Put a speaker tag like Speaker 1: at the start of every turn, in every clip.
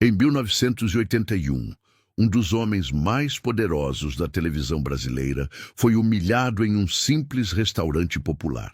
Speaker 1: Em 1981, um dos homens mais poderosos da televisão brasileira foi humilhado em um simples restaurante popular.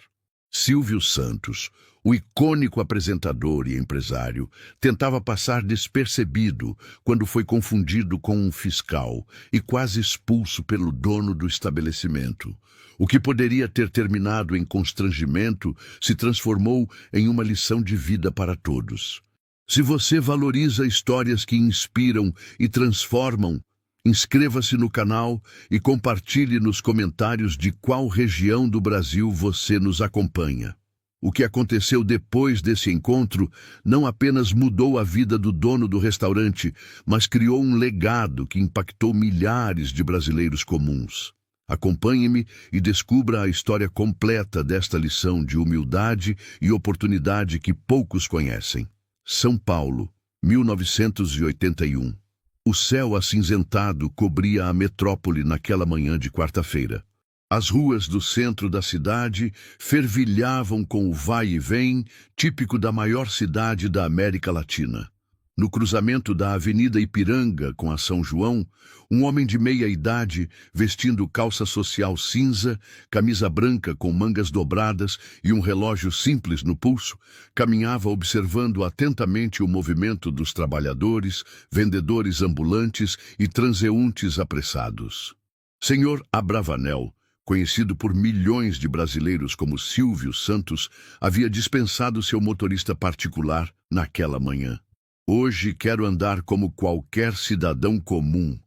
Speaker 1: Silvio Santos, o icônico apresentador e empresário, tentava passar despercebido quando foi confundido com um fiscal e quase expulso pelo dono do estabelecimento. O que poderia ter terminado em constrangimento se transformou em uma lição de vida para todos. Se você valoriza histórias que inspiram e transformam, inscreva-se no canal e compartilhe nos comentários de qual região do Brasil você nos acompanha. O que aconteceu depois desse encontro não apenas mudou a vida do dono do restaurante, mas criou um legado que impactou milhares de brasileiros comuns. Acompanhe-me e descubra a história completa desta lição de humildade e oportunidade que poucos conhecem. São Paulo, 1981. O céu acinzentado cobria a metrópole naquela manhã de quarta-feira. As ruas do centro da cidade fervilhavam com o vai e vem típico da maior cidade da América Latina. No cruzamento da Avenida Ipiranga com a São João, um homem de meia idade, vestindo calça social cinza, camisa branca com mangas dobradas e um relógio simples no pulso, caminhava observando atentamente o movimento dos trabalhadores, vendedores ambulantes e transeuntes apressados. Senhor Abravanel, conhecido por milhões de brasileiros como Silvio Santos, havia dispensado seu motorista particular naquela manhã. Hoje quero andar como qualquer cidadão comum,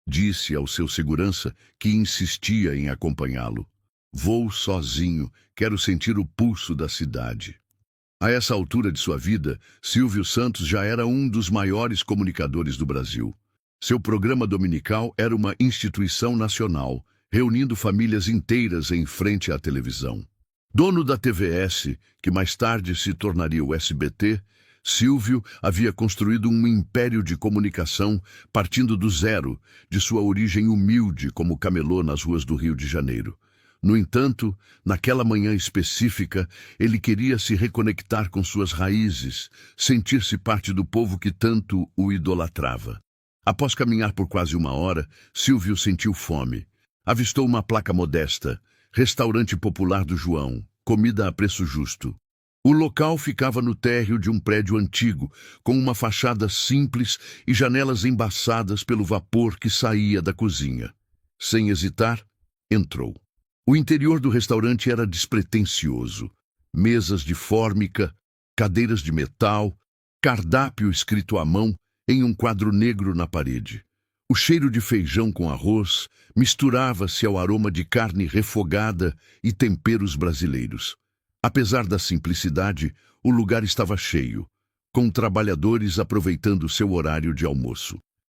Speaker 1: disse ao seu segurança, que insistia em acompanhá-lo. Vou sozinho, quero sentir o pulso da cidade. A essa altura de sua vida, Silvio Santos já era um dos maiores comunicadores do Brasil. Seu programa dominical era uma instituição nacional, reunindo famílias inteiras em frente à televisão. Dono da TVS, que mais tarde se tornaria o SBT, Silvio havia construído um império de comunicação partindo do zero, de sua origem humilde como camelô nas ruas do Rio de Janeiro. No entanto, naquela manhã específica, ele queria se reconectar com suas raízes, sentir-se parte do povo que tanto o idolatrava. Após caminhar por quase uma hora, Silvio sentiu fome. Avistou uma placa modesta: Restaurante Popular do João, comida a preço justo. O local ficava no térreo de um prédio antigo, com uma fachada simples e janelas embaçadas pelo vapor que saía da cozinha. Sem hesitar, entrou. O interior do restaurante era despretensioso. Mesas de fórmica, cadeiras de metal, cardápio escrito à mão em um quadro negro na parede. O cheiro de feijão com arroz misturava-se ao aroma de carne refogada e temperos brasileiros. Apesar da simplicidade, o lugar estava cheio, com trabalhadores aproveitando seu horário de almoço.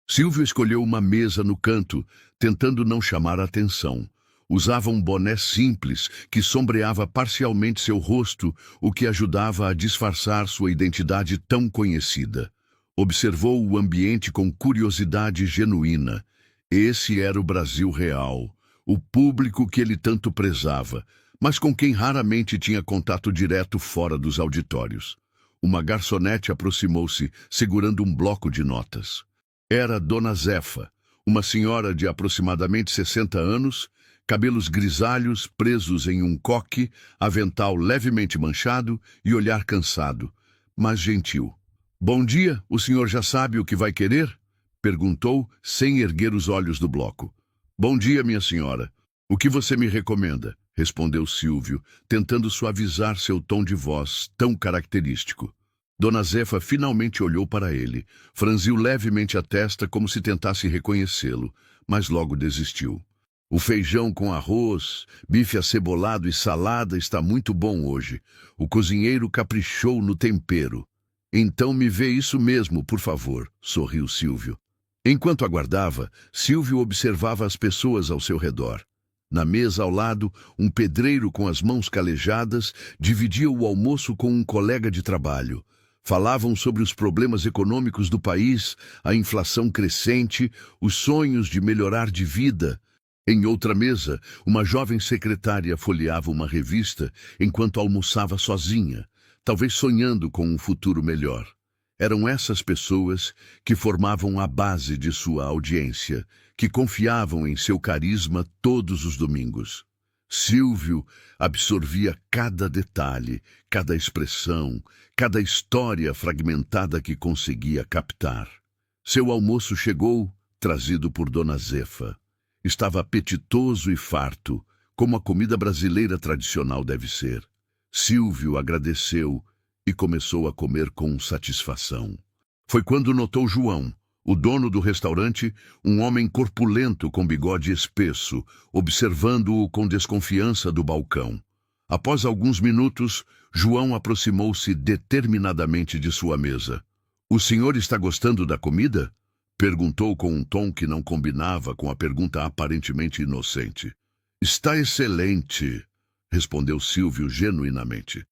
Speaker 1: Silvio escolheu uma mesa no canto, tentando não chamar a atenção. Usava um boné simples que sombreava parcialmente seu rosto, o que ajudava a disfarçar sua identidade tão conhecida. Observou o ambiente com curiosidade genuína. Esse era o Brasil real, o público que ele tanto prezava, mas com quem raramente tinha contato direto fora dos auditórios. Uma garçonete aproximou-se, segurando um bloco de notas. Era Dona Zefa, uma senhora de aproximadamente 60 anos, cabelos grisalhos presos em um coque, avental levemente manchado e olhar cansado, mas gentil. "Bom dia, o senhor já sabe o que vai querer?" perguntou, sem erguer os olhos do bloco. "Bom dia, minha senhora. O que você me recomenda?" respondeu Silvio, tentando suavizar seu tom de voz tão característico. Dona Zefa finalmente olhou para ele, franziu levemente a testa como se tentasse reconhecê-lo, mas logo desistiu. "O feijão com arroz, bife acebolado e salada está muito bom hoje. O cozinheiro caprichou no tempero." "Então me vê isso mesmo, por favor", sorriu Silvio. Enquanto aguardava, Silvio observava as pessoas ao seu redor. Na mesa ao lado, um pedreiro com as mãos calejadas dividia o almoço com um colega de trabalho. Falavam sobre os problemas econômicos do país, a inflação crescente, os sonhos de melhorar de vida. Em outra mesa, uma jovem secretária folheava uma revista enquanto almoçava sozinha, talvez sonhando com um futuro melhor. Eram essas pessoas que formavam a base de sua audiência, que confiavam em seu carisma todos os domingos. Silvio absorvia cada detalhe, cada expressão, cada história fragmentada que conseguia captar. Seu almoço chegou, trazido por Dona Zefa. Estava apetitoso e farto, como a comida brasileira tradicional deve ser. Silvio agradeceu e começou a comer com satisfação. Foi quando notou João, o dono do restaurante, um homem corpulento com bigode espesso, observando-o com desconfiança do balcão. Após alguns minutos, João aproximou-se determinadamente de sua mesa. "O senhor está gostando da comida?" Perguntou com um tom que não combinava com a pergunta aparentemente inocente. "Está excelente", respondeu Silvio genuinamente.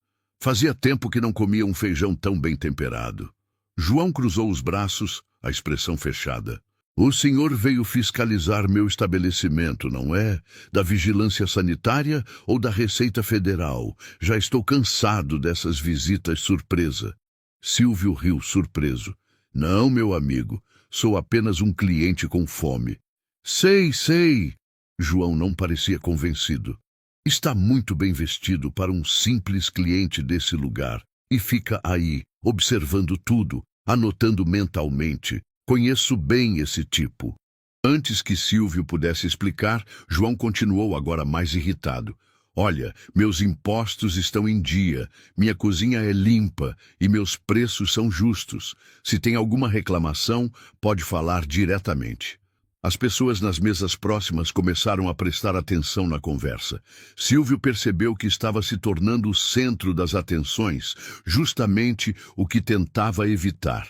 Speaker 1: Fazia tempo que não comia um feijão tão bem temperado. João cruzou os braços, a expressão fechada. "O senhor veio fiscalizar meu estabelecimento, não é? Da vigilância sanitária ou da Receita Federal? Já estou cansado dessas visitas surpresa." Silvio riu surpreso. "Não, meu amigo, sou apenas um cliente com fome." Sei. João não parecia convencido. "Está muito bem vestido para um simples cliente desse lugar e fica aí, observando tudo, anotando mentalmente. Conheço bem esse tipo." Antes que Silvio pudesse explicar, João continuou agora mais irritado. "Olha, meus impostos estão em dia, minha cozinha é limpa e meus preços são justos. Se tem alguma reclamação, pode falar diretamente." As pessoas nas mesas próximas começaram a prestar atenção na conversa. Silvio percebeu que estava se tornando o centro das atenções, justamente o que tentava evitar.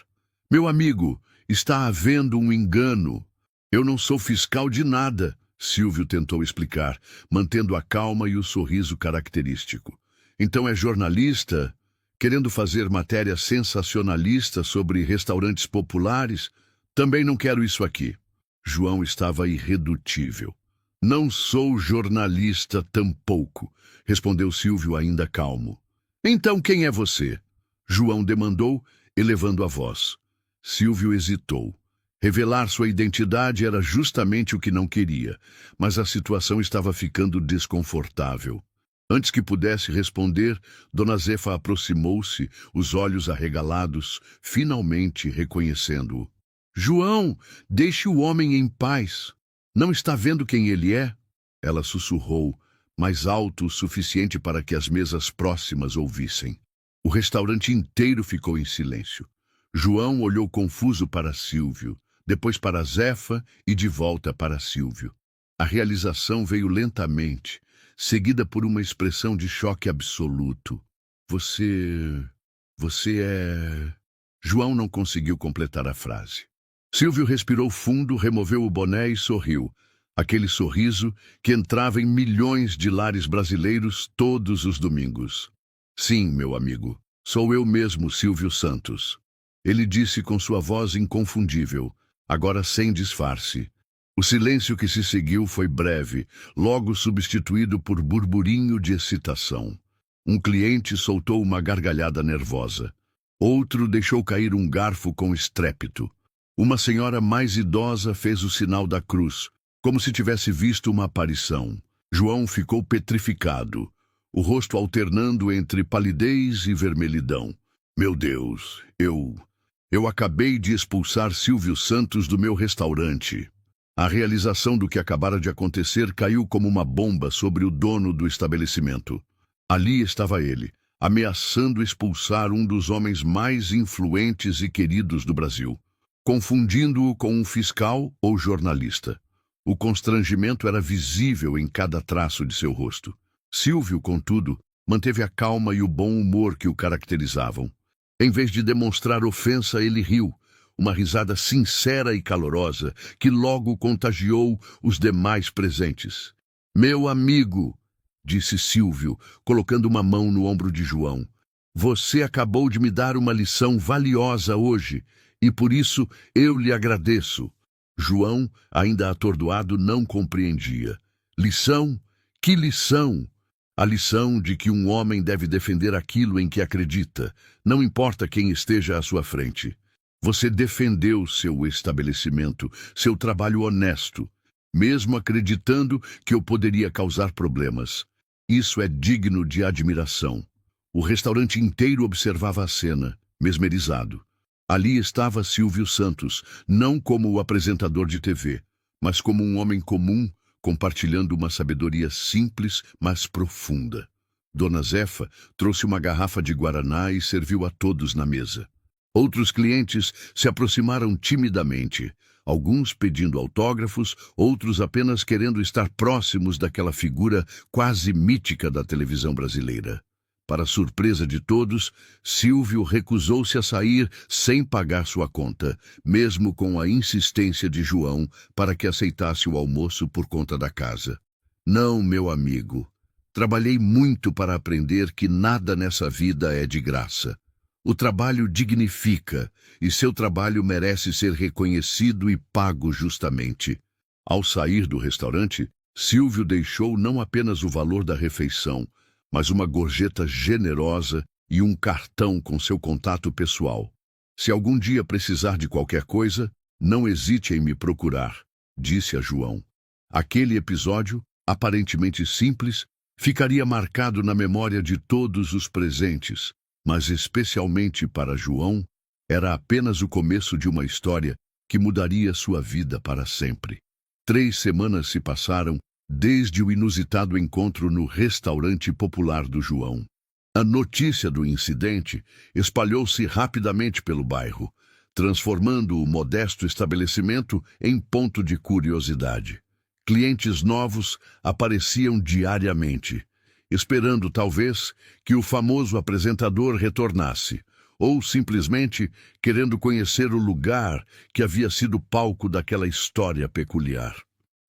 Speaker 1: "Meu amigo, está havendo um engano. Eu não sou fiscal de nada", Silvio tentou explicar, mantendo a calma e o sorriso característico. "Então é jornalista, querendo fazer matéria sensacionalista sobre restaurantes populares? Também não quero isso aqui." João estava irredutível. "Não sou jornalista tampouco", respondeu Silvio ainda calmo. "Então quem é você?" João demandou, elevando a voz. Silvio hesitou. Revelar sua identidade era justamente o que não queria, mas a situação estava ficando desconfortável. Antes que pudesse responder, Dona Zefa aproximou-se, os olhos arregalados, finalmente reconhecendo-o. "João, deixe o homem em paz. Não está vendo quem ele é?" Ela sussurrou, mais alto o suficiente para que as mesas próximas ouvissem. O restaurante inteiro ficou em silêncio. João olhou confuso para Silvio, depois para Zefa e de volta para Silvio. A realização veio lentamente, seguida por uma expressão de choque absoluto. Você é... João não conseguiu completar a frase. Silvio respirou fundo, removeu o boné e sorriu. Aquele sorriso que entrava em milhões de lares brasileiros todos os domingos. "Sim, meu amigo, sou eu mesmo, Silvio Santos." Ele disse com sua voz inconfundível, agora sem disfarce. O silêncio que se seguiu foi breve, logo substituído por burburinho de excitação. Um cliente soltou uma gargalhada nervosa. Outro deixou cair um garfo com estrépito. Uma senhora mais idosa fez o sinal da cruz, como se tivesse visto uma aparição. João ficou petrificado, o rosto alternando entre palidez e vermelhidão. "Meu Deus, eu acabei de expulsar Silvio Santos do meu restaurante." A realização do que acabara de acontecer caiu como uma bomba sobre o dono do estabelecimento. Ali estava ele, ameaçando expulsar um dos homens mais influentes e queridos do Brasil, confundindo-o com um fiscal ou jornalista. O constrangimento era visível em cada traço de seu rosto. Silvio, contudo, manteve a calma e o bom humor que o caracterizavam. Em vez de demonstrar ofensa, ele riu, uma risada sincera e calorosa que logo contagiou os demais presentes. "Meu amigo", disse Silvio, colocando uma mão no ombro de João, "você acabou de me dar uma lição valiosa hoje, e por isso eu lhe agradeço." João, ainda atordoado, não compreendia. "Lição? Que lição?" A lição de que um homem deve defender aquilo em que acredita, não importa quem esteja à sua frente. Você defendeu seu estabelecimento, seu trabalho honesto, mesmo acreditando que eu poderia causar problemas. Isso é digno de admiração. O restaurante inteiro observava a cena, mesmerizado. Ali estava Silvio Santos, não como o apresentador de TV, mas como um homem comum, compartilhando uma sabedoria simples, mas profunda. Dona Zefa trouxe uma garrafa de guaraná e serviu a todos na mesa. Outros clientes se aproximaram timidamente, alguns pedindo autógrafos, outros apenas querendo estar próximos daquela figura quase mítica da televisão brasileira. Para surpresa de todos, Silvio recusou-se a sair sem pagar sua conta, mesmo com a insistência de João para que aceitasse o almoço por conta da casa. Não, meu amigo. Trabalhei muito para aprender que nada nessa vida é de graça. O trabalho dignifica, e seu trabalho merece ser reconhecido e pago justamente. Ao sair do restaurante, Silvio deixou não apenas o valor da refeição, mas uma gorjeta generosa e um cartão com seu contato pessoal. Se algum dia precisar de qualquer coisa, não hesite em me procurar, disse a João. Aquele episódio, aparentemente simples, ficaria marcado na memória de todos os presentes, mas especialmente para João, era apenas o começo de uma história que mudaria sua vida para sempre. 3 semanas se passaram desde o inusitado encontro no restaurante popular do João. A notícia do incidente espalhou-se rapidamente pelo bairro, transformando o modesto estabelecimento em ponto de curiosidade. Clientes novos apareciam diariamente, esperando talvez que o famoso apresentador retornasse, ou simplesmente querendo conhecer o lugar que havia sido palco daquela história peculiar.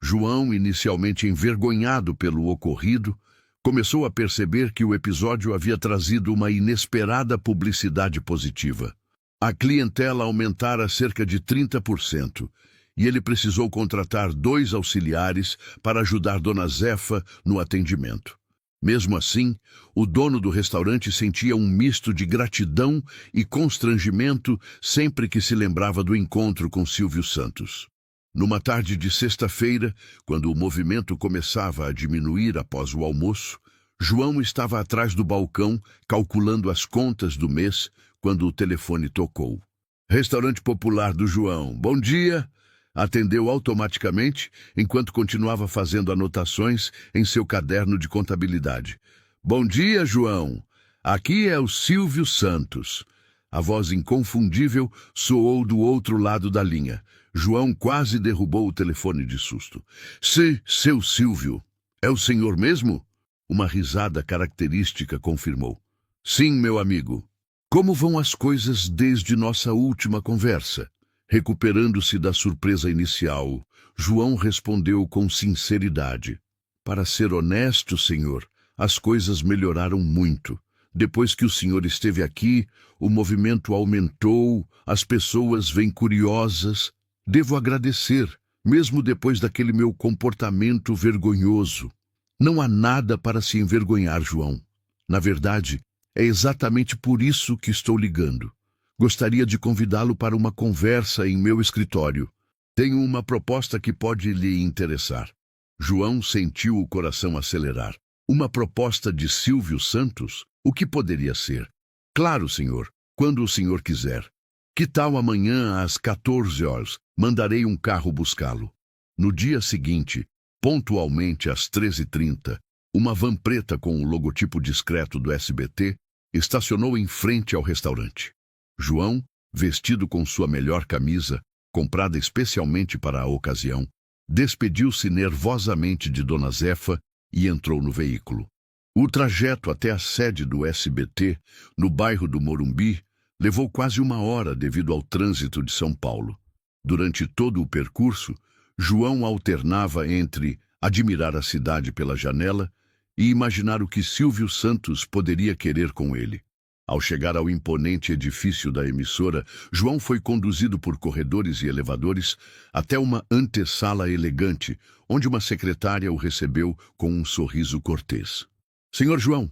Speaker 1: João, inicialmente envergonhado pelo ocorrido, começou a perceber que o episódio havia trazido uma inesperada publicidade positiva. A clientela aumentara cerca de 30%, e ele precisou contratar 2 auxiliares para ajudar Dona Zefa no atendimento. Mesmo assim, o dono do restaurante sentia um misto de gratidão e constrangimento sempre que se lembrava do encontro com Silvio Santos. Numa tarde de sexta-feira, quando o movimento começava a diminuir após o almoço, João estava atrás do balcão, calculando as contas do mês, quando o telefone tocou. Restaurante Popular do João. Bom dia! Atendeu automaticamente, enquanto continuava fazendo anotações em seu caderno de contabilidade. Bom dia, João! Aqui é o Silvio Santos. A voz inconfundível soou do outro lado da linha. João quase derrubou o telefone de susto. Seu Silvio, é o senhor mesmo? Uma risada característica confirmou. Sim, meu amigo. Como vão as coisas desde nossa última conversa? Recuperando-se da surpresa inicial, João respondeu com sinceridade. Para ser honesto, senhor, as coisas melhoraram muito. Depois que o senhor esteve aqui, o movimento aumentou, as pessoas vêm curiosas. Devo agradecer, mesmo depois daquele meu comportamento vergonhoso. Não há nada para se envergonhar, João. Na verdade, é exatamente por isso que estou ligando. Gostaria de convidá-lo para uma conversa em meu escritório. Tenho uma proposta que pode lhe interessar. João sentiu o coração acelerar. Uma proposta de Silvio Santos? O que poderia ser? Claro, senhor, quando o senhor quiser. Que tal amanhã às 14 horas? Mandarei um carro buscá-lo. No dia seguinte, pontualmente às 13h30, uma van preta com o logotipo discreto do SBT estacionou em frente ao restaurante. João, vestido com sua melhor camisa, comprada especialmente para a ocasião, despediu-se nervosamente de Dona Zefa e entrou no veículo. O trajeto até a sede do SBT, no bairro do Morumbi, levou quase 1 hora devido ao trânsito de São Paulo. Durante todo o percurso, João alternava entre admirar a cidade pela janela e imaginar o que Silvio Santos poderia querer com ele. Ao chegar ao imponente edifício da emissora, João foi conduzido por corredores e elevadores até uma antessala elegante, onde uma secretária o recebeu com um sorriso cortês. Senhor João,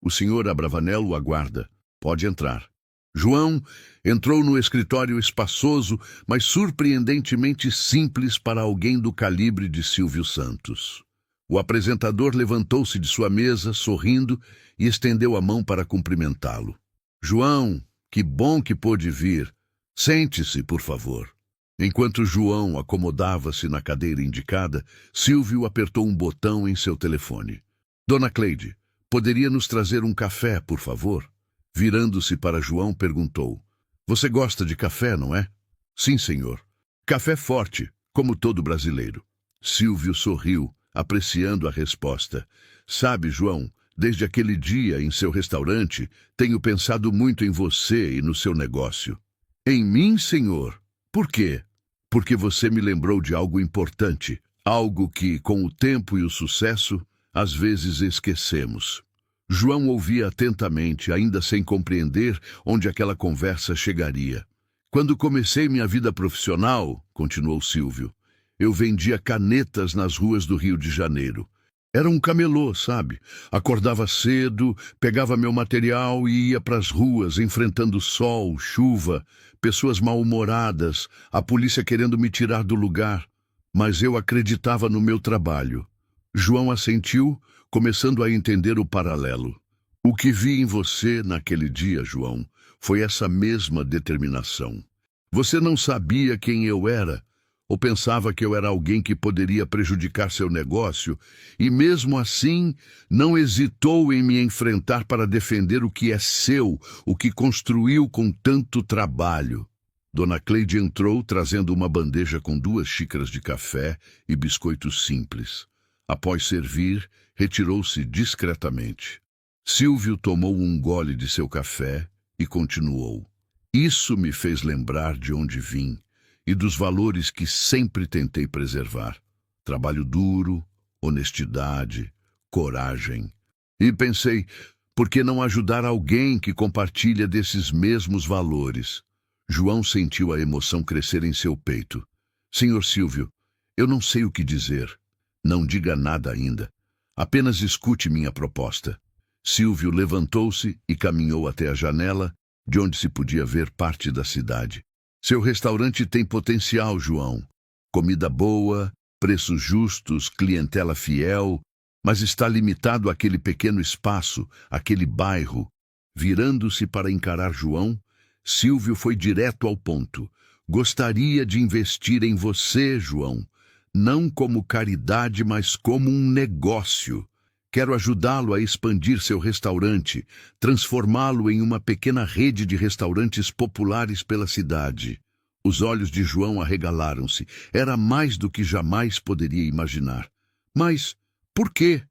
Speaker 1: o senhor Abravanel o aguarda. Pode entrar. João entrou no escritório espaçoso, mas surpreendentemente simples para alguém do calibre de Silvio Santos. O apresentador levantou-se de sua mesa, sorrindo, e estendeu a mão para cumprimentá-lo. João, que bom que pôde vir. Sente-se, por favor. Enquanto João acomodava-se na cadeira indicada, Silvio apertou um botão em seu telefone. Dona Cleide, poderia nos trazer um café, por favor? Virando-se para João, perguntou. Você gosta de café, não é? Sim, senhor. Café forte, como todo brasileiro. Silvio sorriu, apreciando a resposta. Sabe, João, desde aquele dia em seu restaurante, tenho pensado muito em você e no seu negócio. Em mim, senhor? Por quê? Porque você me lembrou de algo importante, algo que, com o tempo e o sucesso, às vezes esquecemos. João ouvia atentamente, ainda sem compreender onde aquela conversa chegaria. Quando comecei minha vida profissional, continuou Silvio, eu vendia canetas nas ruas do Rio de Janeiro. Era um camelô, sabe? Acordava cedo, pegava meu material e ia para as ruas, enfrentando sol, chuva, pessoas mal-humoradas, a polícia querendo me tirar do lugar. Mas eu acreditava no meu trabalho. João assentiu, começando a entender o paralelo. O que vi em você naquele dia, João, foi essa mesma determinação. Você não sabia quem eu era, ou pensava que eu era alguém que poderia prejudicar seu negócio, e mesmo assim não hesitou em me enfrentar para defender o que é seu, o que construiu com tanto trabalho. Dona Cleide entrou trazendo uma bandeja com 2 xícaras de café e biscoitos simples. Após servir, retirou-se discretamente. Silvio tomou um gole de seu café e continuou. Isso me fez lembrar de onde vim e dos valores que sempre tentei preservar. Trabalho duro, honestidade, coragem. E pensei, por que não ajudar alguém que compartilha desses mesmos valores? João sentiu a emoção crescer em seu peito. Senhor Silvio, eu não sei o que dizer. Não diga nada ainda. Apenas escute minha proposta. Silvio levantou-se e caminhou até a janela, de onde se podia ver parte da cidade. Seu restaurante tem potencial, João. Comida boa, preços justos, clientela fiel, mas está limitado àquele pequeno espaço, àquele bairro. Virando-se para encarar João, Silvio foi direto ao ponto. Gostaria de investir em você, João. Não como caridade, mas como um negócio. Quero ajudá-lo a expandir seu restaurante, transformá-lo em uma pequena rede de restaurantes populares pela cidade. Os olhos de João arregalaram-se. Era mais do que jamais poderia imaginar. Mas por quê?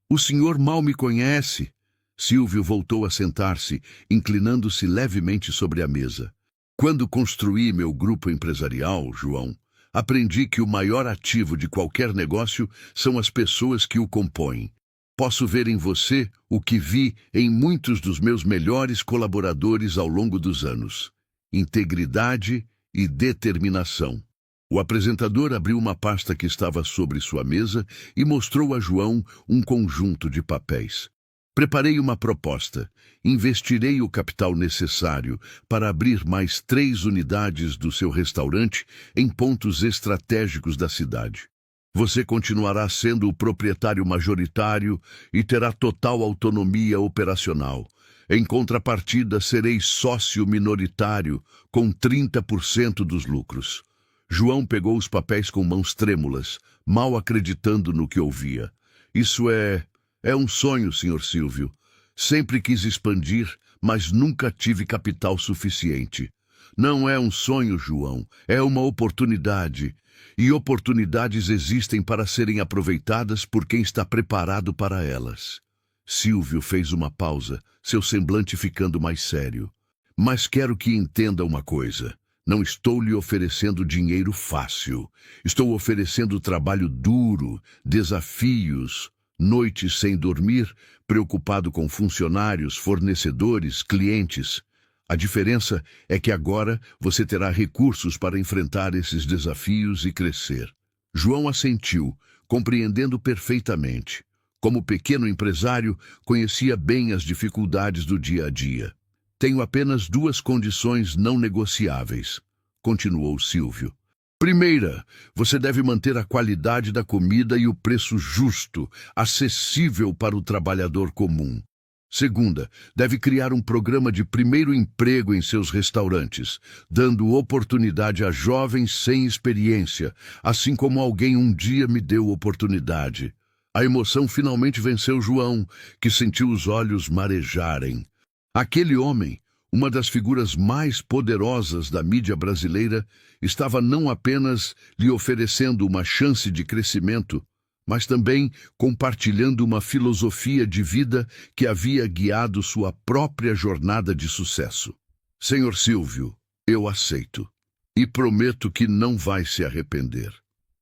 Speaker 1: O senhor mal me conhece. Silvio voltou a sentar-se, inclinando-se levemente sobre a mesa. Quando construí meu grupo empresarial, João, aprendi que o maior ativo de qualquer negócio são as pessoas que o compõem. Posso ver em você o que vi em muitos dos meus melhores colaboradores ao longo dos anos. Integridade e determinação. O apresentador abriu uma pasta que estava sobre sua mesa e mostrou a João um conjunto de papéis. Preparei uma proposta. Investirei o capital necessário para abrir mais 3 unidades do seu restaurante em pontos estratégicos da cidade. Você continuará sendo o proprietário majoritário e terá total autonomia operacional. Em contrapartida, serei sócio minoritário com 30% dos lucros. João pegou os papéis com mãos trêmulas, mal acreditando no que ouvia. Isso é um sonho, Sr. Silvio. Sempre quis expandir, mas nunca tive capital suficiente. Não é um sonho, João, é uma oportunidade. E oportunidades existem para serem aproveitadas por quem está preparado para elas. Silvio fez uma pausa, seu semblante ficando mais sério. Mas quero que entenda uma coisa. Não estou lhe oferecendo dinheiro fácil. Estou oferecendo trabalho duro, desafios, noites sem dormir, preocupado com funcionários, fornecedores, clientes. A diferença é que agora você terá recursos para enfrentar esses desafios e crescer. João assentiu, compreendendo perfeitamente. Como pequeno empresário, conhecia bem as dificuldades do dia a dia. Tenho apenas duas condições não negociáveis, continuou Silvio. Primeira, você deve manter a qualidade da comida e o preço justo, acessível para o trabalhador comum. Segunda, deve criar um programa de primeiro emprego em seus restaurantes, dando oportunidade a jovens sem experiência, assim como alguém um dia me deu oportunidade. A emoção finalmente venceu João, que sentiu os olhos marejarem. Aquele homem, uma das figuras mais poderosas da mídia brasileira, estava não apenas lhe oferecendo uma chance de crescimento, mas também compartilhando uma filosofia de vida que havia guiado sua própria jornada de sucesso. Senhor Silvio, eu aceito. E prometo que não vai se arrepender.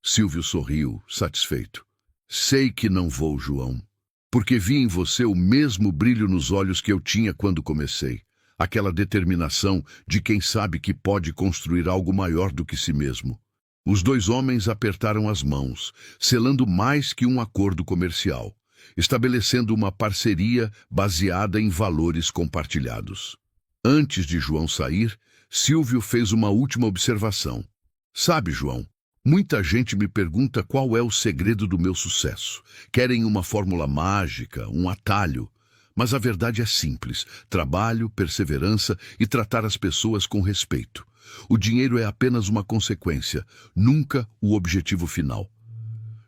Speaker 1: Silvio sorriu, satisfeito. Sei que não vou, João, porque vi em você o mesmo brilho nos olhos que eu tinha quando comecei. Aquela determinação de quem sabe que pode construir algo maior do que si mesmo. Os dois homens apertaram as mãos, selando mais que um acordo comercial, estabelecendo uma parceria baseada em valores compartilhados. Antes de João sair, Silvio fez uma última observação. Sabe, João, muita gente me pergunta qual é o segredo do meu sucesso. Querem uma fórmula mágica, um atalho. Mas a verdade é simples: trabalho, perseverança e tratar as pessoas com respeito. O dinheiro é apenas uma consequência, nunca o objetivo final.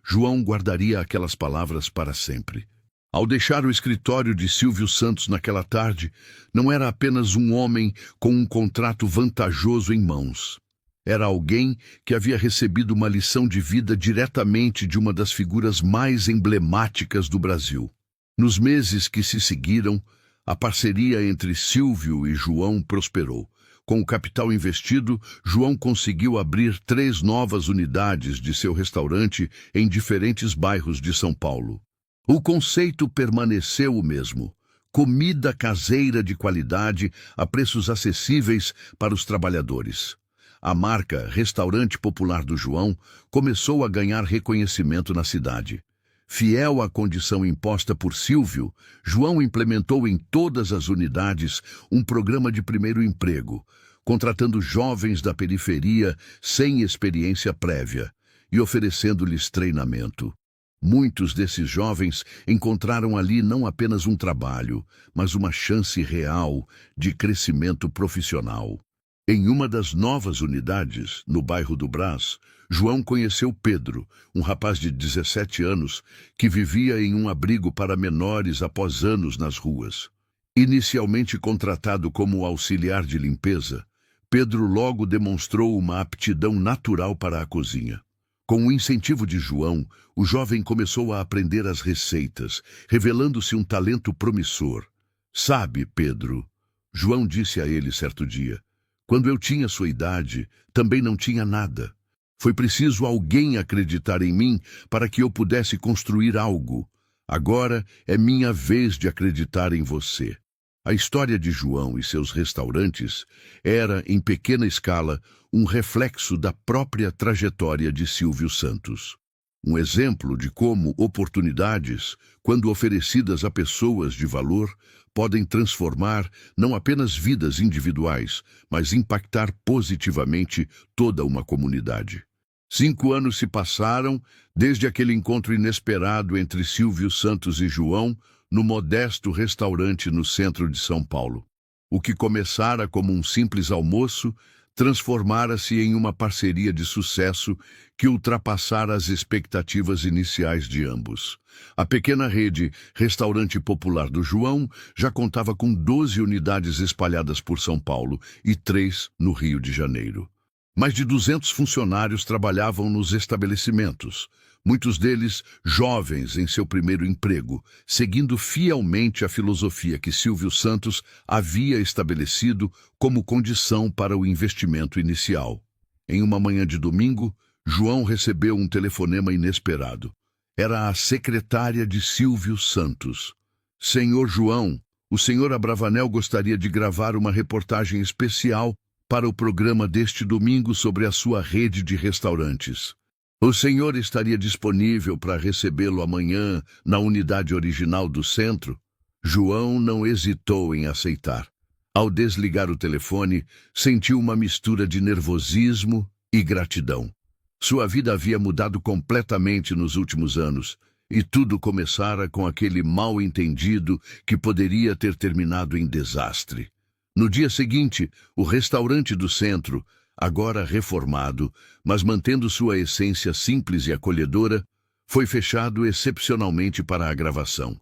Speaker 1: João guardaria aquelas palavras para sempre. Ao deixar o escritório de Silvio Santos naquela tarde, não era apenas um homem com um contrato vantajoso em mãos. Era alguém que havia recebido uma lição de vida diretamente de uma das figuras mais emblemáticas do Brasil. Nos meses que se seguiram, a parceria entre Silvio e João prosperou. Com o capital investido, João conseguiu abrir 3 novas unidades de seu restaurante em diferentes bairros de São Paulo. O conceito permaneceu o mesmo: comida caseira de qualidade a preços acessíveis para os trabalhadores. A marca Restaurante Popular do João começou a ganhar reconhecimento na cidade. Fiel à condição imposta por Silvio, João implementou em todas as unidades um programa de primeiro emprego, contratando jovens da periferia sem experiência prévia e oferecendo-lhes treinamento. Muitos desses jovens encontraram ali não apenas um trabalho, mas uma chance real de crescimento profissional. Em uma das novas unidades, no bairro do Brás, João conheceu Pedro, um rapaz de 17 anos que vivia em um abrigo para menores após anos nas ruas. Inicialmente contratado como auxiliar de limpeza, Pedro logo demonstrou uma aptidão natural para a cozinha. Com o incentivo de João, o jovem começou a aprender as receitas, revelando-se um talento promissor. Sabe, Pedro, João disse a ele certo dia, quando eu tinha sua idade, também não tinha nada. Foi preciso alguém acreditar em mim para que eu pudesse construir algo. Agora é minha vez de acreditar em você. A história de João e seus restaurantes era, em pequena escala, um reflexo da própria trajetória de Silvio Santos. Um exemplo de como oportunidades, quando oferecidas a pessoas de valor, podem transformar não apenas vidas individuais, mas impactar positivamente toda uma comunidade. 5 anos se passaram desde aquele encontro inesperado entre Silvio Santos e João no modesto restaurante no centro de São Paulo. O que começara como um simples almoço transformara-se em uma parceria de sucesso que ultrapassara as expectativas iniciais de ambos. A pequena rede Restaurante Popular do João já contava com 12 unidades espalhadas por São Paulo e 3 no Rio de Janeiro. Mais de 200 funcionários trabalhavam nos estabelecimentos, muitos deles jovens em seu primeiro emprego, seguindo fielmente a filosofia que Silvio Santos havia estabelecido como condição para o investimento inicial. Em uma manhã de domingo, João recebeu um telefonema inesperado. Era a secretária de Silvio Santos. Senhor João, o senhor Abravanel gostaria de gravar uma reportagem especial para o programa deste domingo sobre a sua rede de restaurantes. O senhor estaria disponível para recebê-lo amanhã na unidade original do centro? João não hesitou em aceitar. Ao desligar o telefone, sentiu uma mistura de nervosismo e gratidão. Sua vida havia mudado completamente nos últimos anos, e tudo começara com aquele mal-entendido que poderia ter terminado em desastre. No dia seguinte, o restaurante do centro, agora reformado, mas mantendo sua essência simples e acolhedora, foi fechado excepcionalmente para a gravação.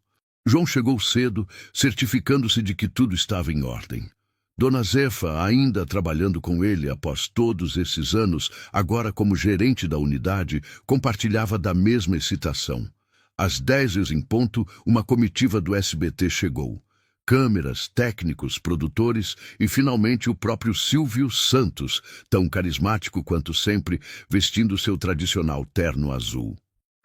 Speaker 1: João chegou cedo, certificando-se de que tudo estava em ordem. Dona Zefa, ainda trabalhando com ele após todos esses anos, agora como gerente da unidade, compartilhava da mesma excitação. Às 10 em ponto, uma comitiva do SBT chegou. Câmeras, técnicos, produtores e, finalmente, o próprio Silvio Santos, tão carismático quanto sempre, vestindo seu tradicional terno azul.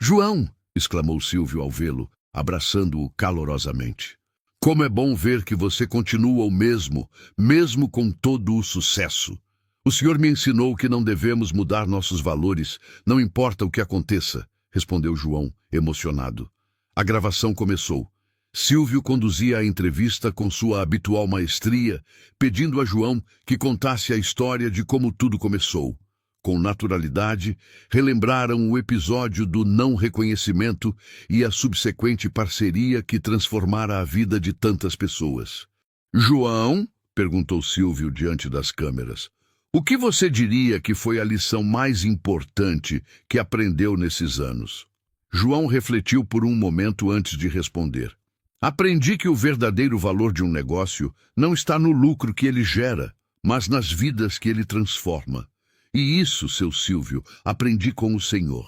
Speaker 1: "João!" exclamou Silvio ao vê-lo, abraçando-o calorosamente. "Como é bom ver que você continua o mesmo, mesmo com todo o sucesso. O senhor me ensinou que não devemos mudar nossos valores, não importa o que aconteça", respondeu João, emocionado. A gravação começou. Silvio conduzia a entrevista com sua habitual maestria, pedindo a João que contasse a história de como tudo começou. Com naturalidade, relembraram o episódio do não reconhecimento e a subsequente parceria que transformara a vida de tantas pessoas. "João", perguntou Silvio diante das câmeras, "o que você diria que foi a lição mais importante que aprendeu nesses anos?" João refletiu por um momento antes de responder. "Aprendi que o verdadeiro valor de um negócio não está no lucro que ele gera, mas nas vidas que ele transforma. E isso, seu Silvio, aprendi com o senhor."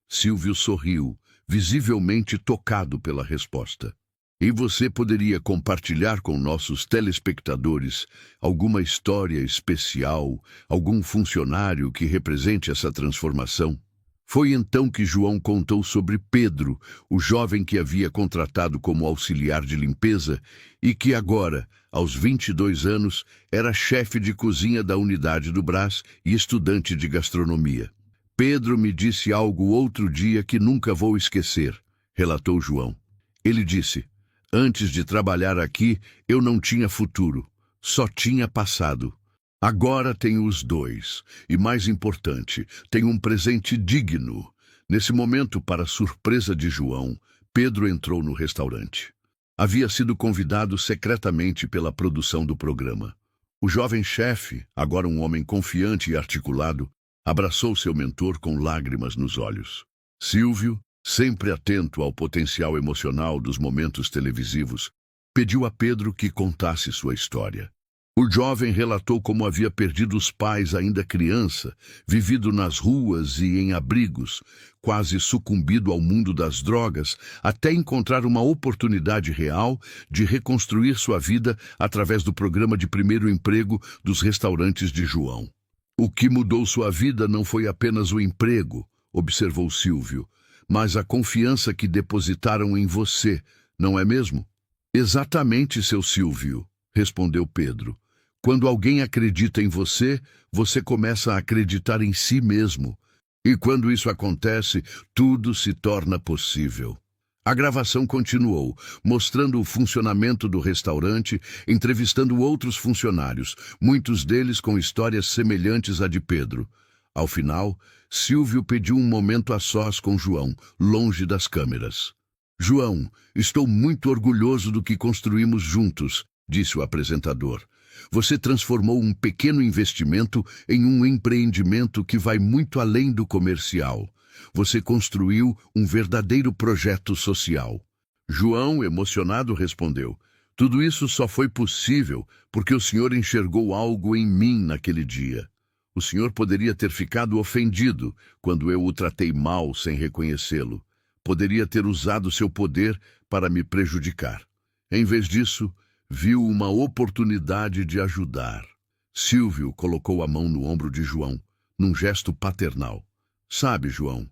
Speaker 1: Silvio sorriu, visivelmente tocado pela resposta. "E você poderia compartilhar com nossos telespectadores alguma história especial, algum funcionário que represente essa transformação?" Foi então que João contou sobre Pedro, o jovem que havia contratado como auxiliar de limpeza e que agora, aos 22 anos, era chefe de cozinha da unidade do Brás e estudante de gastronomia. "Pedro me disse algo outro dia que nunca vou esquecer", relatou João. Ele disse: "Antes de trabalhar aqui, eu não tinha futuro, só tinha passado. Agora tenho os dois, e mais importante, tenho um presente digno." Nesse momento, para surpresa de João, Pedro entrou no restaurante. Havia sido convidado secretamente pela produção do programa. O jovem chefe, agora um homem confiante e articulado, abraçou seu mentor com lágrimas nos olhos. Silvio, sempre atento ao potencial emocional dos momentos televisivos, pediu a Pedro que contasse sua história. O jovem relatou como havia perdido os pais ainda criança, vivido nas ruas e em abrigos, quase sucumbido ao mundo das drogas, até encontrar uma oportunidade real de reconstruir sua vida através do programa de primeiro emprego dos restaurantes de João. "O que mudou sua vida não foi apenas o emprego", observou Silvio, "mas a confiança que depositaram em você, não é mesmo?" "Exatamente, seu Silvio", respondeu Pedro. "Quando alguém acredita em você, você começa a acreditar em si mesmo. E quando isso acontece, tudo se torna possível." A gravação continuou, mostrando o funcionamento do restaurante, entrevistando outros funcionários, muitos deles com histórias semelhantes à de Pedro. Ao final, Silvio pediu um momento a sós com João, longe das câmeras. "João, estou muito orgulhoso do que construímos juntos", disse o apresentador. "Você transformou um pequeno investimento em um empreendimento que vai muito além do comercial. Você construiu um verdadeiro projeto social." João, emocionado, respondeu: "Tudo isso só foi possível porque o senhor enxergou algo em mim naquele dia. O senhor poderia ter ficado ofendido quando eu o tratei mal sem reconhecê-lo. Poderia ter usado seu poder para me prejudicar. Em vez disso, viu uma oportunidade de ajudar." Silvio colocou a mão no ombro de João, num gesto paternal. "Sabe, João,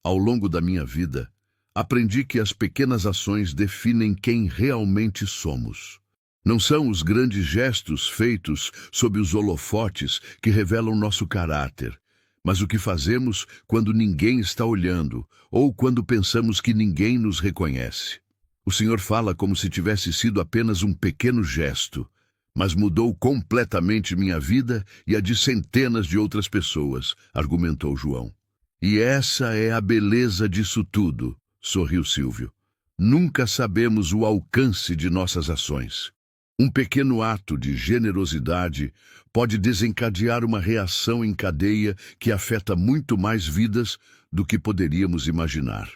Speaker 1: ao longo da minha vida, aprendi que as pequenas ações definem quem realmente somos. Não são os grandes gestos feitos sob os holofotes que revelam nosso caráter, Mas o que fazemos quando ninguém está olhando ou quando pensamos que ninguém nos reconhece? O Senhor fala como se tivesse sido apenas um pequeno gesto, mas mudou completamente minha vida e a de centenas de outras pessoas, argumentou João. E essa é a beleza disso tudo, sorriu Silvio. Nunca sabemos o alcance de nossas ações. Um pequeno ato de generosidade pode desencadear uma reação em cadeia que afeta muito mais vidas do que poderíamos imaginar.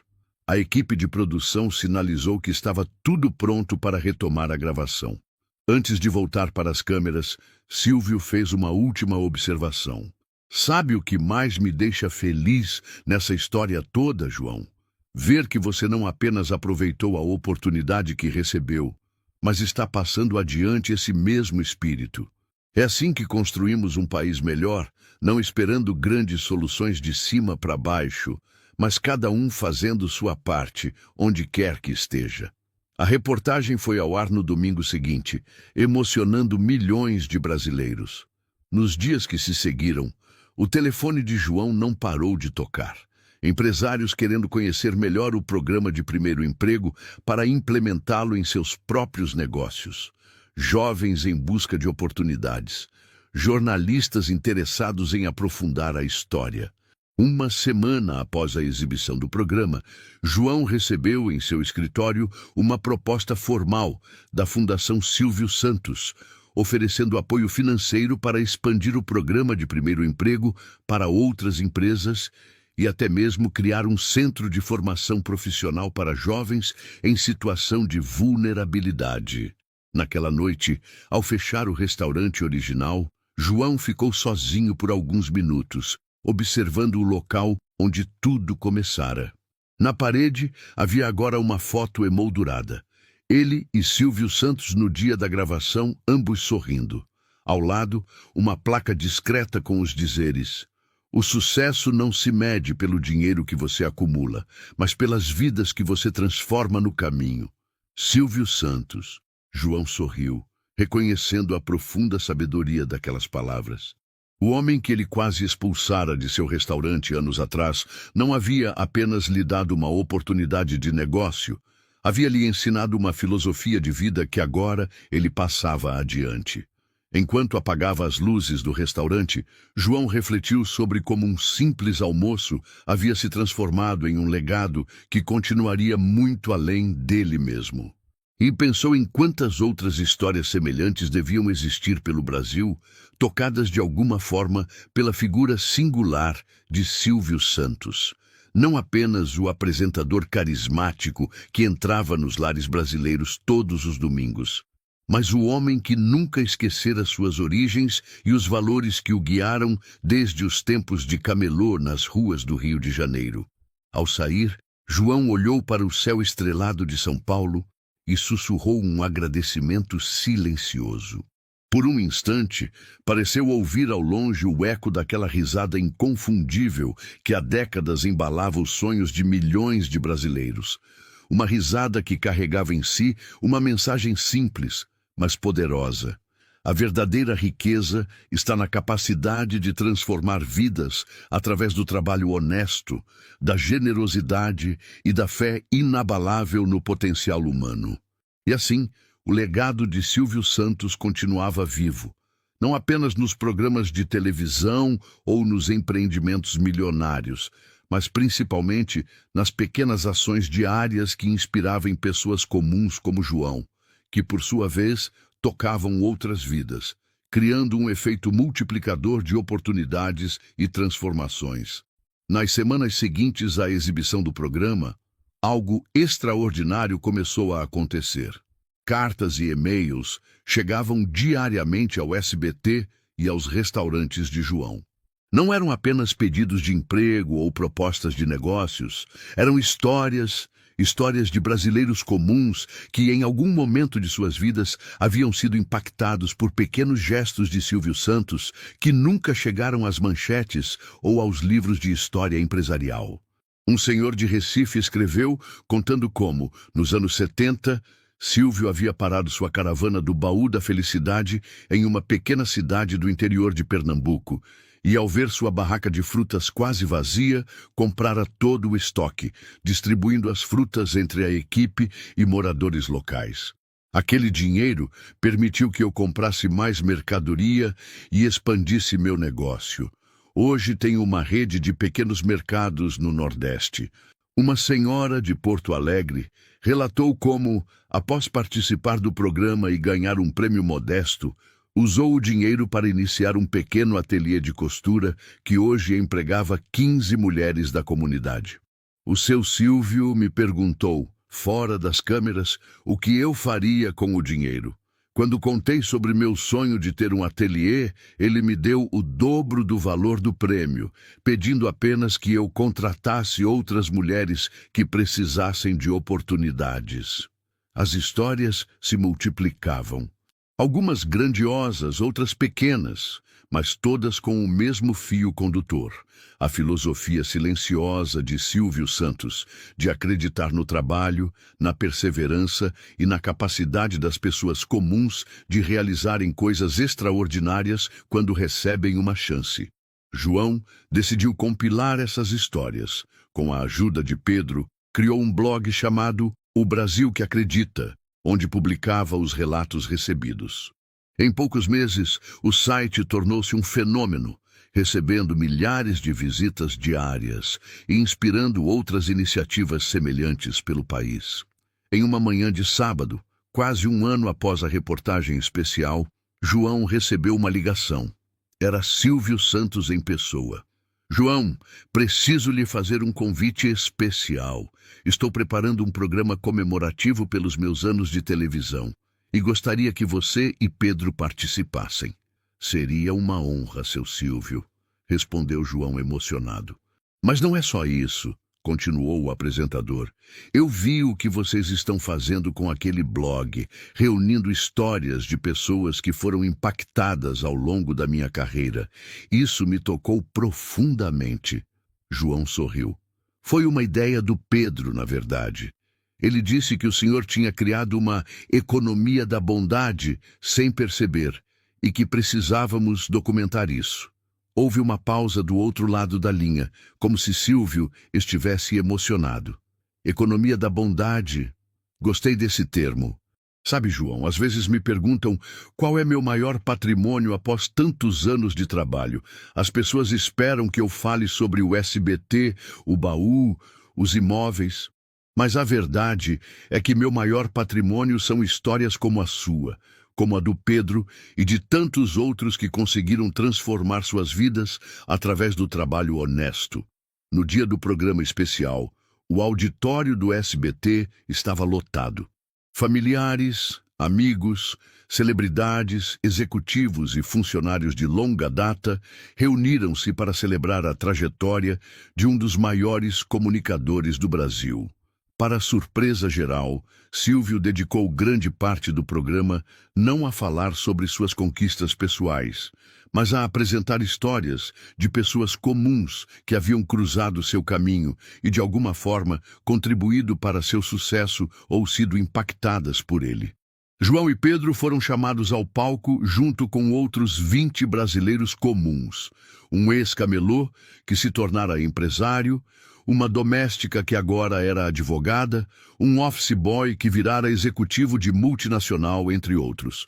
Speaker 1: A equipe de produção sinalizou que estava tudo pronto para retomar a gravação. Antes de voltar para as câmeras, Silvio fez uma última observação. Sabe o que mais me deixa feliz nessa história toda, João? Ver que você não apenas aproveitou a oportunidade que recebeu, mas está passando adiante esse mesmo espírito. É assim que construímos um país melhor, não esperando grandes soluções de cima para baixo, mas cada um fazendo sua parte, onde quer que esteja. A reportagem foi ao ar no domingo seguinte, emocionando milhões de brasileiros. Nos dias que se seguiram, o telefone de João não parou de tocar. Empresários querendo conhecer melhor o programa de primeiro emprego para implementá-lo em seus próprios negócios. Jovens em busca de oportunidades. Jornalistas interessados em aprofundar a história. Uma semana após a exibição do programa, João recebeu em seu escritório uma proposta formal da Fundação Silvio Santos, oferecendo apoio financeiro para expandir o programa de primeiro emprego para outras empresas e até mesmo criar um centro de formação profissional para jovens em situação de vulnerabilidade. Naquela noite, ao fechar o restaurante original, João ficou sozinho por alguns minutos, observando o local onde tudo começara. Na parede havia agora uma foto emoldurada. Ele e Silvio Santos no dia da gravação, ambos sorrindo. Ao lado, uma placa discreta com os dizeres: o sucesso não se mede pelo dinheiro que você acumula, mas pelas vidas que você transforma no caminho. Silvio Santos. João sorriu, reconhecendo a profunda sabedoria daquelas palavras. O homem que ele quase expulsara de seu restaurante anos atrás não havia apenas lhe dado uma oportunidade de negócio, havia lhe ensinado uma filosofia de vida que agora ele passava adiante. Enquanto apagava as luzes do restaurante, João refletiu sobre como um simples almoço havia se transformado em um legado que continuaria muito além dele mesmo. E pensou em quantas outras histórias semelhantes deviam existir pelo Brasil, tocadas de alguma forma pela figura singular de Silvio Santos. Não apenas o apresentador carismático que entrava nos lares brasileiros todos os domingos, mas o homem que nunca esquecera suas origens e os valores que o guiaram desde os tempos de camelô nas ruas do Rio de Janeiro. Ao sair, João olhou para o céu estrelado de São Paulo e sussurrou um agradecimento silencioso. Por um instante, pareceu ouvir ao longe o eco daquela risada inconfundível que há décadas embalava os sonhos de milhões de brasileiros. Uma risada que carregava em si uma mensagem simples, mas poderosa. A verdadeira riqueza está na capacidade de transformar vidas através do trabalho honesto, da generosidade e da fé inabalável no potencial humano. E assim, o legado de Silvio Santos continuava vivo, não apenas nos programas de televisão ou nos empreendimentos milionários, mas principalmente nas pequenas ações diárias que inspiravam pessoas comuns como João, que por sua vez tocavam outras vidas, criando um efeito multiplicador de oportunidades e transformações. Nas semanas seguintes à exibição do programa, algo extraordinário começou a acontecer. Cartas e e-mails chegavam diariamente ao SBT e aos restaurantes de João. Não eram apenas pedidos de emprego ou propostas de negócios, eram histórias de brasileiros comuns que em algum momento de suas vidas haviam sido impactados por pequenos gestos de Silvio Santos que nunca chegaram às manchetes ou aos livros de história empresarial. Um senhor de Recife escreveu contando como, nos anos 70, Silvio havia parado sua caravana do Baú da Felicidade em uma pequena cidade do interior de Pernambuco e ao ver sua barraca de frutas quase vazia, comprara todo o estoque, distribuindo as frutas entre a equipe e moradores locais. Aquele dinheiro permitiu que eu comprasse mais mercadoria e expandisse meu negócio. Hoje tenho uma rede de pequenos mercados no Nordeste. Uma senhora de Porto Alegre relatou como, após participar do programa e ganhar um prêmio modesto, usou o dinheiro para iniciar um pequeno ateliê de costura que hoje empregava 15 mulheres da comunidade. O seu Silvio me perguntou, fora das câmeras, o que eu faria com o dinheiro. Quando contei sobre meu sonho de ter um ateliê, ele me deu o dobro do valor do prêmio, pedindo apenas que eu contratasse outras mulheres que precisassem de oportunidades. As histórias se multiplicavam. Algumas grandiosas, outras pequenas, mas todas com o mesmo fio condutor. A filosofia silenciosa de Silvio Santos, de acreditar no trabalho, na perseverança e na capacidade das pessoas comuns de realizarem coisas extraordinárias quando recebem uma chance. João decidiu compilar essas histórias. Com a ajuda de Pedro, criou um blog chamado O Brasil que Acredita, onde publicava os relatos recebidos. Em poucos meses, o site tornou-se um fenômeno, recebendo milhares de visitas diárias e inspirando outras iniciativas semelhantes pelo país. Em uma manhã de sábado, quase um ano após a reportagem especial, João recebeu uma ligação. Era Silvio Santos em pessoa. João, preciso lhe fazer um convite especial. Estou preparando um programa comemorativo pelos meus anos de televisão e gostaria que você e Pedro participassem. Seria uma honra, seu Silvio, respondeu João emocionado. Mas não é só isso, continuou o apresentador. Eu vi o que vocês estão fazendo com aquele blog, reunindo histórias de pessoas que foram impactadas ao longo da minha carreira. Isso me tocou profundamente. João sorriu. Foi uma ideia do Pedro, na verdade. Ele disse que o senhor tinha criado uma economia da bondade sem perceber e que precisávamos documentar isso. Houve uma pausa do outro lado da linha, como se Silvio estivesse emocionado. Economia da bondade. Gostei desse termo. Sabe, João, às vezes me perguntam qual é meu maior patrimônio após tantos anos de trabalho. As pessoas esperam que eu fale sobre o SBT, o baú, os imóveis. Mas a verdade é que meu maior patrimônio são histórias como a sua, como a do Pedro e de tantos outros que conseguiram transformar suas vidas através do trabalho honesto. No dia do programa especial, o auditório do SBT estava lotado. Familiares, amigos, celebridades, executivos e funcionários de longa data reuniram-se para celebrar a trajetória de um dos maiores comunicadores do Brasil. Para surpresa geral, Silvio dedicou grande parte do programa não a falar sobre suas conquistas pessoais, mas a apresentar histórias de pessoas comuns que haviam cruzado seu caminho e, de alguma forma, contribuído para seu sucesso ou sido impactadas por ele. João e Pedro foram chamados ao palco junto com outros 20 brasileiros comuns. Um ex-camelô que se tornara empresário, uma doméstica que agora era advogada, um office boy que virara executivo de multinacional, entre outros.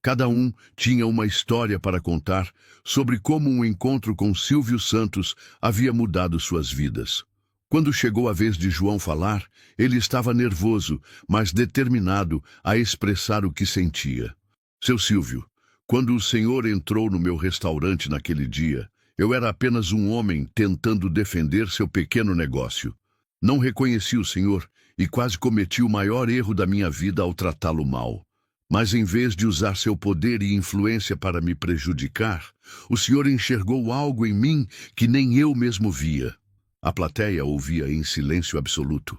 Speaker 1: Cada um tinha uma história para contar sobre como um encontro com Silvio Santos havia mudado suas vidas. Quando chegou a vez de João falar, ele estava nervoso, mas determinado a expressar o que sentia. Seu Silvio, quando o senhor entrou no meu restaurante naquele dia, eu era apenas um homem tentando defender seu pequeno negócio. Não reconheci o senhor e quase cometi o maior erro da minha vida ao tratá-lo mal. Mas em vez de usar seu poder e influência para me prejudicar, o senhor enxergou algo em mim que nem eu mesmo via. A plateia ouvia em silêncio absoluto.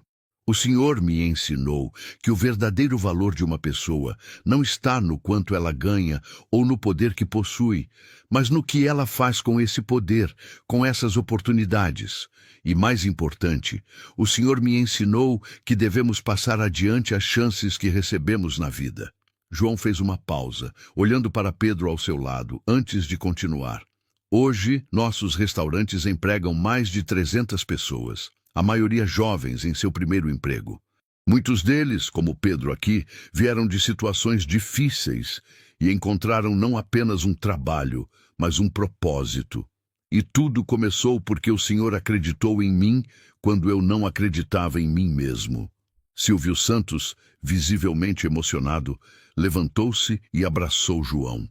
Speaker 1: O senhor me ensinou que o verdadeiro valor de uma pessoa não está no quanto ela ganha ou no poder que possui, mas no que ela faz com esse poder, com essas oportunidades. E mais importante, o senhor me ensinou que devemos passar adiante as chances que recebemos na vida. João fez uma pausa, olhando para Pedro ao seu lado, antes de continuar. Hoje, nossos restaurantes empregam mais de 300 pessoas, a maioria jovens em seu primeiro emprego. Muitos deles, como Pedro aqui, vieram de situações difíceis e encontraram não apenas um trabalho, mas um propósito. E tudo começou porque o Senhor acreditou em mim quando eu não acreditava em mim mesmo. Silvio Santos, visivelmente emocionado, levantou-se e abraçou João.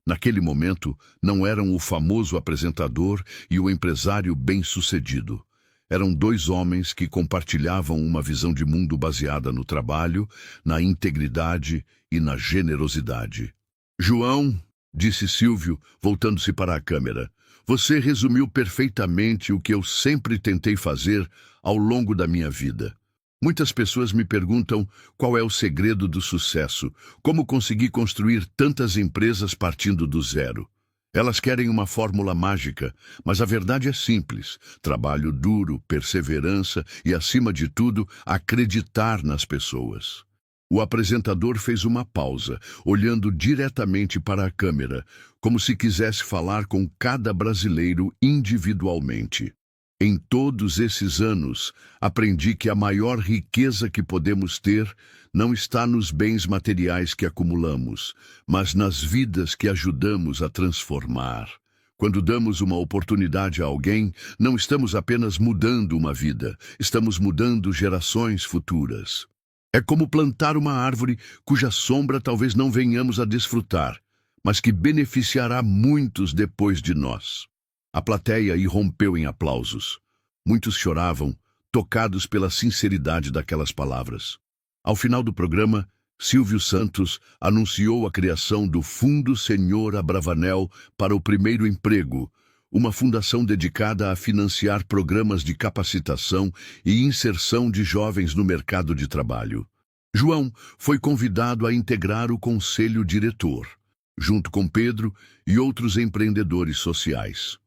Speaker 1: Naquele momento, não eram o famoso apresentador e o empresário bem-sucedido. Eram dois homens que compartilhavam uma visão de mundo baseada no trabalho, na integridade e na generosidade. João, disse Silvio, voltando-se para a câmera, você resumiu perfeitamente o que eu sempre tentei fazer ao longo da minha vida. Muitas pessoas me perguntam qual é o segredo do sucesso, como consegui construir tantas empresas partindo do zero. Elas querem uma fórmula mágica, mas a verdade é simples. Trabalho duro, perseverança e, acima de tudo, acreditar nas pessoas. O apresentador fez uma pausa, olhando diretamente para a câmera, como se quisesse falar com cada brasileiro individualmente. Em todos esses anos, aprendi que a maior riqueza que podemos ter não está nos bens materiais que acumulamos, mas nas vidas que ajudamos a transformar. Quando damos uma oportunidade a alguém, não estamos apenas mudando uma vida, estamos mudando gerações futuras. É como plantar uma árvore cuja sombra talvez não venhamos a desfrutar, mas que beneficiará muitos depois de nós. A plateia irrompeu em aplausos. Muitos choravam, tocados pela sinceridade daquelas palavras. Ao final do programa, Silvio Santos anunciou a criação do Fundo Senhor Abravanel para o Primeiro Emprego, uma fundação dedicada a financiar programas de capacitação e inserção de jovens no mercado de trabalho. João foi convidado a integrar o conselho diretor, junto com Pedro e outros empreendedores sociais.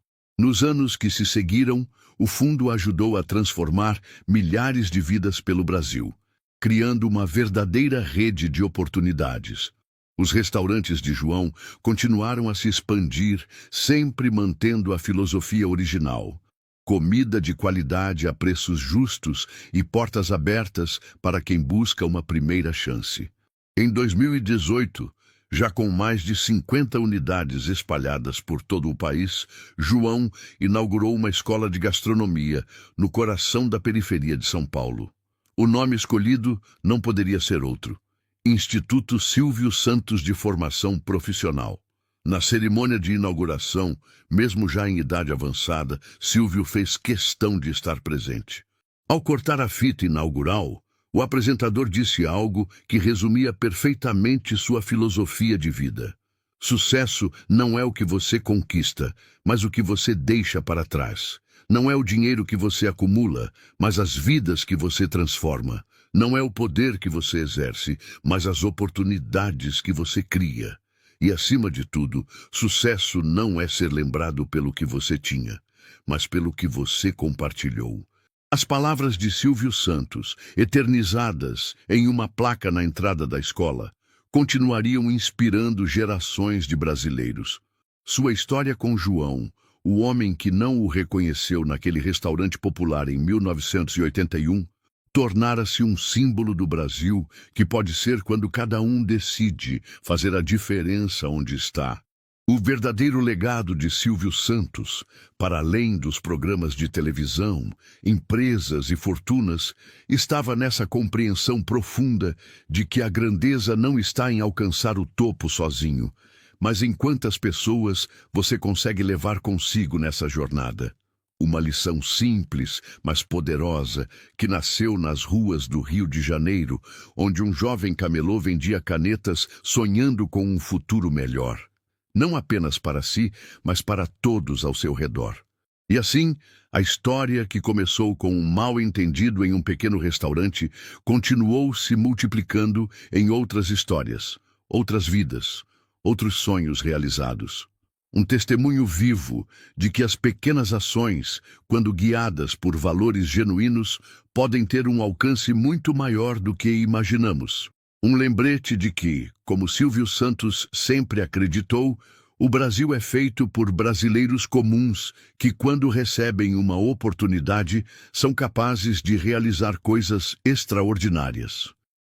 Speaker 1: Nos anos que se seguiram, o fundo ajudou a transformar milhares de vidas pelo Brasil, criando uma verdadeira rede de oportunidades. Os restaurantes de João continuaram a se expandir, sempre mantendo a filosofia original. Comida de qualidade a preços justos e portas abertas para quem busca uma primeira chance. Em 2018, já com mais de 50 unidades espalhadas por todo o país, João inaugurou uma escola de gastronomia no coração da periferia de São Paulo. O nome escolhido não poderia ser outro: Instituto Silvio Santos de Formação Profissional. Na cerimônia de inauguração, mesmo já em idade avançada, Silvio fez questão de estar presente. Ao cortar a fita inaugural, o apresentador disse algo que resumia perfeitamente sua filosofia de vida. Sucesso não é o que você conquista, mas o que você deixa para trás. Não é o dinheiro que você acumula, mas as vidas que você transforma. Não é o poder que você exerce, mas as oportunidades que você cria. E, acima de tudo, sucesso não é ser lembrado pelo que você tinha, mas pelo que você compartilhou. As palavras de Silvio Santos, eternizadas em uma placa na entrada da escola, continuariam inspirando gerações de brasileiros. Sua história com João, o homem que não o reconheceu naquele restaurante popular em 1981, tornara-se um símbolo do Brasil que pode ser quando cada um decide fazer a diferença onde está. O verdadeiro legado de Silvio Santos, para além dos programas de televisão, empresas e fortunas, estava nessa compreensão profunda de que a grandeza não está em alcançar o topo sozinho, mas em quantas pessoas você consegue levar consigo nessa jornada. Uma lição simples, mas poderosa, que nasceu nas ruas do Rio de Janeiro, onde um jovem camelô vendia canetas sonhando com um futuro melhor. Não apenas para si, mas para todos ao seu redor. E assim, a história que começou com um mal-entendido em um pequeno restaurante continuou se multiplicando em outras histórias, outras vidas, outros sonhos realizados. Um testemunho vivo de que as pequenas ações, quando guiadas por valores genuínos, podem ter um alcance muito maior do que imaginamos. Um lembrete de que, como Silvio Santos sempre acreditou, O Brasil é feito por brasileiros comuns que, quando recebem uma oportunidade, são capazes de realizar coisas extraordinárias.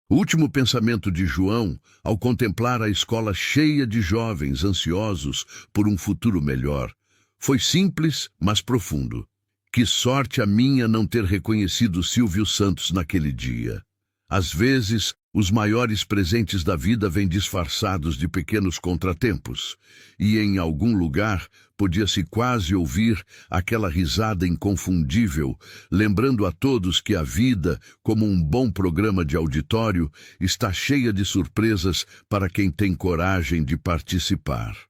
Speaker 1: O último pensamento de João, ao contemplar a escola cheia de jovens ansiosos por um futuro melhor, foi simples, mas profundo. Que sorte a minha não ter reconhecido Silvio Santos naquele dia. Às vezes, os maiores presentes da vida vêm disfarçados de pequenos contratempos, e em algum lugar podia-se quase ouvir aquela risada inconfundível, lembrando a todos que a vida, como um bom programa de auditório, está cheia de surpresas para quem tem coragem de participar.